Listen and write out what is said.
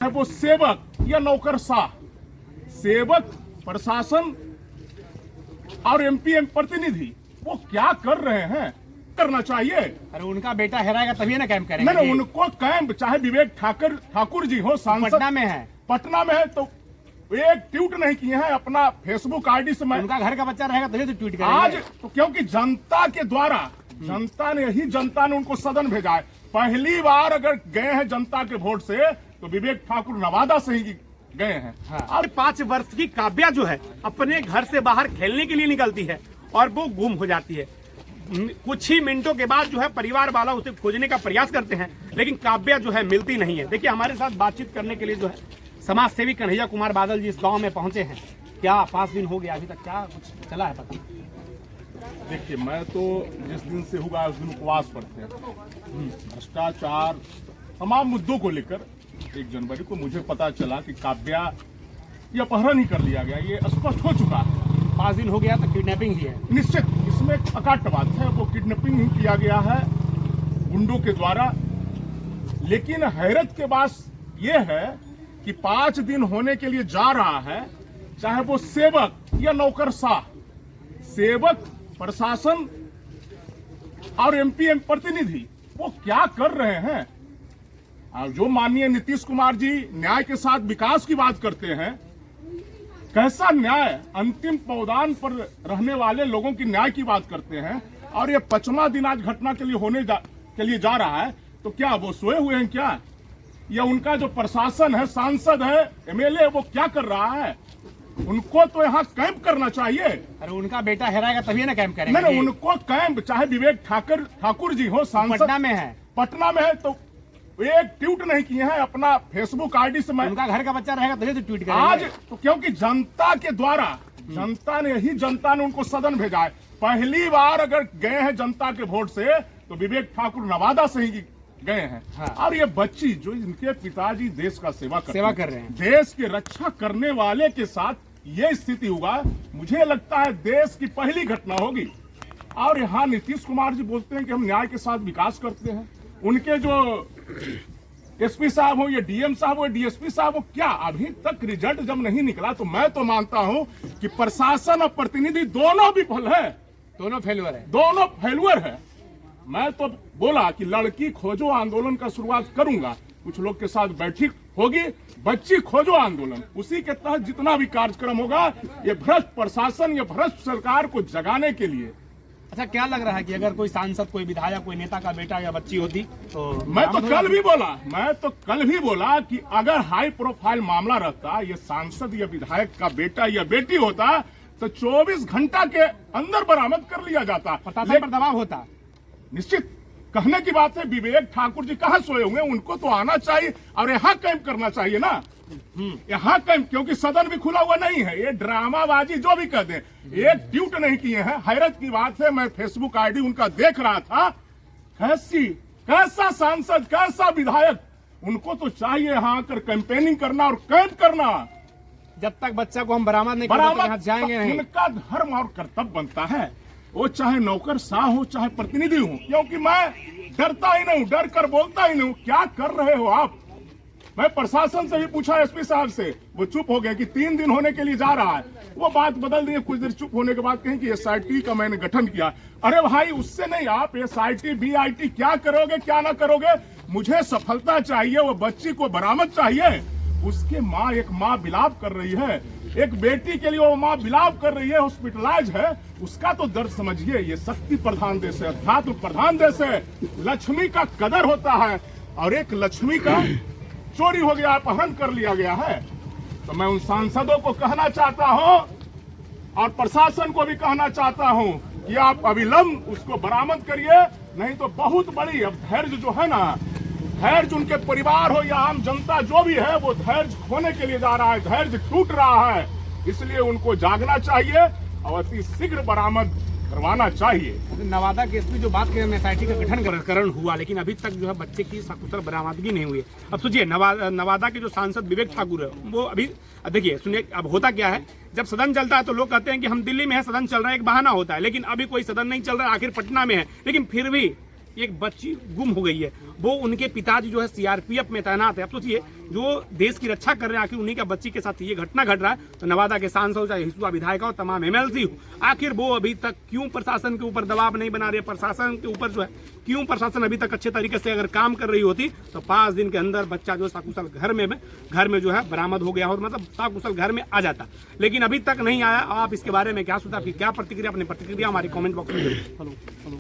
है वो सेवक या नौकरशाह, सेवक प्रशासन और एमपी प्रतिनिधि वो क्या कर रहे हैं, करना चाहिए। अरे उनका बेटा हेराएगा तभी ना कैंप करेंगे। नहीं, उनको कैंप चाहे विवेक ठाकुर जी हो, सांसद पटना में है तो एक ट्वीट नहीं किए हैं अपना फेसबुक आईडी से। उनका घर का बच्चा रहेगा तभी तो ट्वीट करेंगे। आज तो क्योंकि जनता के द्वारा जनता ने उनको सदन भेजा है। पहली बार अगर गए हैं जनता के वोट से तो विवेक ठाकुर नवादा से ही गए हैं। हाँ। और 5 वर्ष की काव्या जो है अपने घर से बाहर खेलने के लिए निकलती है और वो गुम हो जाती है। कुछ ही मिनटों के बाद जो है परिवार वाला उसे खोजने का प्रयास करते हैं, लेकिन काव्या जो है मिलती नहीं है। देखिए हमारे साथ बातचीत करने के लिए जो है समाज सेवी कन्हैया कुमार बादल जी इस गांव में पहुंचे हैं। क्या 5 दिन हो गया, अभी तक क्या कुछ चला है पता? देखिए, मैं तो जिस दिन से हुआ उस दिन उपवास पर थे। भ्रष्टाचार तमाम मुद्दों को लेकर 1 जनवरी को मुझे पता चला कि काव्या ये अपहरण ही कर लिया गया, ये स्पष्ट हो चुका है। 5 दिन हो गया तो किडनैपिंग ही है। निश्चित इसमें एक अकाट्य बात है, वो किडनैपिंग ही किया गया है गुंडों के द्वारा। लेकिन हैरत के बात ये है कि 5 दिन होने के लिए जा रहा है, चाहे वो सेवक या नौकरशाह, सेवक प्रशासन और एमपी प्रतिनिधि वो क्या कर रहे हैं। जो माननीय नीतीश कुमार जी न्याय के साथ विकास की बात करते हैं, कैसा न्याय, अंतिम पौदान पर रहने वाले लोगों की न्याय की बात करते हैं, और ये 5वां दिन आज घटना के लिए जा रहा है, तो क्या वो सोए हुए हैं क्या? या उनका जो प्रशासन है, सांसद है, एमएलए, वो क्या कर रहा है? उनको तो यहाँ कैंप करना चाहिए। अरे उनका बेटा हेराएगा तभी ना कैंप करेंगे। नहीं, उनको कैंप चाहे विवेक ठाकुर जी हो, सांसद पटना में है तो एक ट्वीट नहीं किए हैं अपना फेसबुक आईडी से। उनका घर का बच्चा रहेगा तभी तो ट्वीट करेंगे। आज तो क्योंकि जनता के द्वारा जनता ने उनको सदन भेजा है। पहली बार अगर गए हैं जनता के वोट से तो विवेक ठाकुर नवादा से ही गए हैं। हाँ। और ये बच्ची जो इनके पिताजी देश का सेवा कर रहे हैं, देश की रक्षा करने वाले के साथ ये स्थिति हुआ, मुझे लगता है देश की पहली घटना होगी। और यहाँ नीतीश कुमार जी बोलते हैं कि हम न्याय के साथ विकास करते हैं। उनके जो एसपी साहब हो या डीएम साहब हो, डीएसपी साहब हो, क्या अभी तक रिजल्ट जब नहीं निकला तो मैं तो मानता हूं कि प्रशासन और प्रतिनिधि दोनों विफल है, दोनों फेलुअर है। मैं तो बोला कि लड़की खोजो आंदोलन का शुरुआत करूंगा, कुछ लोग के साथ बैठक होगी, बच्ची खोजो आंदोलन, उसी के तहत जितना भी कार्यक्रम होगा ये भ्रष्ट प्रशासन, ये भ्रष्ट सरकार को जगाने के लिए। अच्छा, क्या लग रहा है कि अगर कोई सांसद, कोई विधायक, कोई नेता का बेटा या बच्ची होती तो? मैं तो कल भी बोला कि अगर हाई प्रोफाइल मामला रहता, ये सांसद या विधायक का बेटा या बेटी होता तो 24 घंटा के अंदर बरामद कर लिया जाता, प्रशासन पर दबाव होता। निश्चित कहने की बात है, विवेक ठाकुर जी कहाँ सोए हुए, उनको तो आना चाहिए और यहाँ कैंप करना चाहिए ना। यहाँ कैंप, क्योंकि सदन भी खुला हुआ नहीं है, ये ड्रामाबाजी जो भी कहते हैं, एक ट्वीट नहीं किए हैं। हैरत की बात है, मैं फेसबुक आईडी उनका देख रहा था, कैसा सांसद, कैसा विधायक, उनको तो चाहिए यहाँ आकर कैंपेनिंग करना और कैंप करना। जब तक बच्चा को हम बरामद नहीं करेंगे यहाँ जाएंगे नहीं। उनका धर्म और कर्तव्य बनता है, वो चाहे नौकरशाह हो चाहे प्रतिनिधि हो, क्योंकि मैं डरता ही नहीं, डर कर बोलता ही नहीं। क्या कर रहे हो आप? मैं प्रशासन से भी पूछा, एसपी साहब से, वो चुप हो गए कि 3 दिन होने के लिए जा रहा है। वो बात बदल दिए, कुछ देर चुप होने के बाद कहें कि एसआईटी का मैंने गठन किया। अरे भाई, उससे नहीं, आप एसआईटी बीआईटी क्या करोगे क्या ना करोगे, मुझे सफलता चाहिए, वो बच्ची को बरामद चाहिए। उसके एक माँ विलाप कर रही है, एक बेटी के लिए वो माँ विलाप कर रही है, हॉस्पिटलाइज है, उसका तो दर्द समझिए। ये शक्ति प्रधान देश है, अध्यात्म प्रधान देश है, लक्ष्मी का कदर होता है, और एक लक्ष्मी का चोरी हो गया, अपहरण कर लिया गया है। तो मैं उन सांसदों को कहना चाहता हूं और प्रशासन को भी कहना चाहता हूं कि आप अविलंब उसको बरामद करिए, नहीं तो बहुत बड़ी, अब धैर्य जो है ना, धैर्य उनके परिवार हो या आम जनता जो भी है, वो धैर्य खोने के लिए जा रहा है, धैर्य टूट रहा है। इसलिए उनको जागना चाहिए और अति शीघ्र बरामद करवाना चाहिए। नवादा केस में जो बात करें, एसआईटी का गठन हुआ, लेकिन अभी तक जो है बच्चे की सकुशल बरामदगी नहीं हुई। अब सोचिए, नवादा के जो सांसद विवेक ठाकुर है, वो अभी देखिए सुनिए, अब होता क्या है, जब सदन चलता है तो लोग कहते हैं कि हम दिल्ली में है, सदन चल रहा है, एक बहाना होता है, लेकिन अभी कोई सदन नहीं चल रहा है, आखिर पटना में है, लेकिन फिर भी एक बच्ची गुम हो गई है, वो उनके पिताजी जो है सीआरपीएफ में तैनात है। अब सोचिए जो देश की रक्षा कर रहे हैं, आखिर उन्हीं का बच्ची के साथ ये घटना घट रहा है। तो नवादा के सांसद हो, चाहे हिसुआ विधायक हो, तमाम एमएलसी हो, आखिर वो अभी तक क्यों प्रशासन के ऊपर दबाव नहीं बना रही है? प्रशासन के ऊपर जो है क्यों प्रशासन अभी तक अच्छे तरीके से अगर काम कर रही होती तो 5 दिन के अंदर बच्चा जो सकुशल घर में जो है बरामद हो गया हो, मतलब सकुशल घर में आ जाता। लेकिन अभी तक नहीं आया। आप इसके बारे में क्या सोचा, आपकी क्या प्रतिक्रिया? अपनी प्रतिक्रिया हमारी कमेंट बॉक्स में जरूर।